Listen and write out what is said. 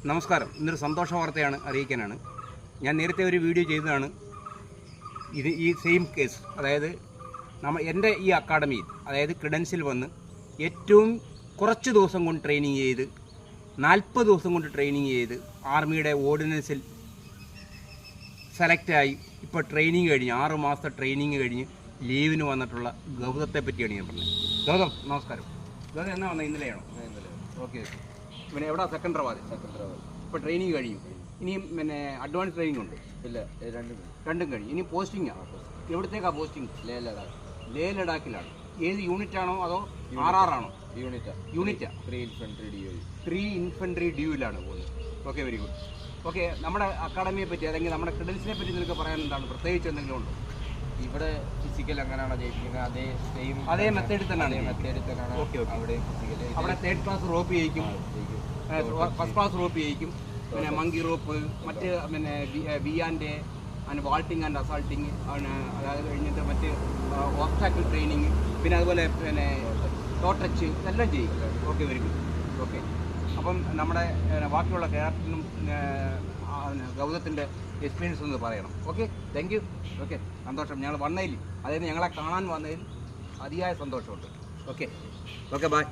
നമസ്കാരം. ഇന്നൊരു സന്തോഷ വാർത്തയാണ് അറിയിക്കാനാണ്. ഞാൻ നേരത്തെ ഒരു വീഡിയോ ചെയ്തതാണ്. ഈ സെയിം കേസ്, അതായത് എൻ്റെ ഈ അക്കാഡമിയിൽ, അതായത് ക്രെഡൻസിൽ വന്ന് ഏറ്റവും കുറച്ച് ദിവസം കൊണ്ട് ട്രെയിനിങ് ചെയ്ത് 40 ദിവസം കൊണ്ട് ട്രെയിനിങ് ചെയ്ത് ആർമിയുടെ ഓർഡിനൻസിൽ സെലക്റ്റായി ഇപ്പോൾ ട്രെയിനിങ് കഴിഞ്ഞ് 6 മാസത്തെ ട്രെയിനിങ് കഴിഞ്ഞ് ലീവിന് വന്നിട്ടുള്ള ഗൗതത്തെ പറ്റിയാണ് ഞാൻ പറഞ്ഞത്. ഗൗതം നമസ്കാരം. ഗൗതം എന്നാ വന്നത്? ഇന്നലെയാണോ? ഓക്കെ. പിന്നെ എവിടെ? സെക്കൻഡറാബാദ്. ഇപ്പോൾ ട്രെയിനിങ് കഴിഞ്ഞു. ഇനിയും പിന്നെ അഡ്വാൻസ് ട്രെയിനിങ് ഉണ്ട്? ഇല്ല, രണ്ടും കഴിഞ്ഞു. ഇനി പോസ്റ്റിംഗാണ്. എവിടത്തേക്കാണ് പോസ്റ്റിംഗ്? ലേ ലഡാക്കിലാണ്. ഏത് യൂണിറ്റാണോ അതോ ആണോ? യൂണിറ്റാ. 3 ഇൻഫൻട്രി ഡ്യൂവിലാണ് പോകുന്നത്. Okay, very good. ഓക്കെ, നമ്മുടെ അക്കാഡമിയെ പറ്റി അല്ലെങ്കിൽ നമ്മുടെ ക്രെഡൻസിനെ പറ്റി നിനക്ക് പറയാൻ എന്താണ്? പ്രത്യേകിച്ച് എന്തെങ്കിലും ഉണ്ടോ? ഇവിടെ ഫിസിക്കൽ അങ്ങനെയാണോ ജയിപ്പിക്കുന്നത്? അതേ മെത്തേഡിൽ തന്നെയാണ്. ഓക്കെ. അവിടെ 3rd ക്ലാസ് റോപ്പ് ചെയ്യിക്കും, ഫസ്റ്റ് ക്ലാസ് റോപ്പ് ചെയ്യിക്കും, പിന്നെ മങ്കി റോപ്പ്, മറ്റ് പിന്നെ ബിയാൻ്റെ വാൾട്ടിങ് ആൻഡ് അസാൾട്ടിങ്, അതായത് കഴിഞ്ഞിട്ട് മറ്റ് ഓബ്സ്റ്റാക്കിൾ ട്രെയിനിങ്, പിന്നെ അതുപോലെ പിന്നെ ടച്ച് ഇതെല്ലാം ചെയ്യും. Okay, very good. ഓക്കെ, അപ്പം നമ്മുടെ ബാക്കിയുള്ള ക്യാപ്റ്റനും ഗൗതത്തിൻ്റെ എക്സ്പീരിയൻസ് ഒന്ന് പറയണം. Okay, thank you. ഓക്കെ, സന്തോഷം. ഞങ്ങൾ വന്നതിൽ, അതായത് ഞങ്ങളെ കാണാൻ വന്നതിൽ അതിയായ സന്തോഷമുണ്ട്. Okay, by.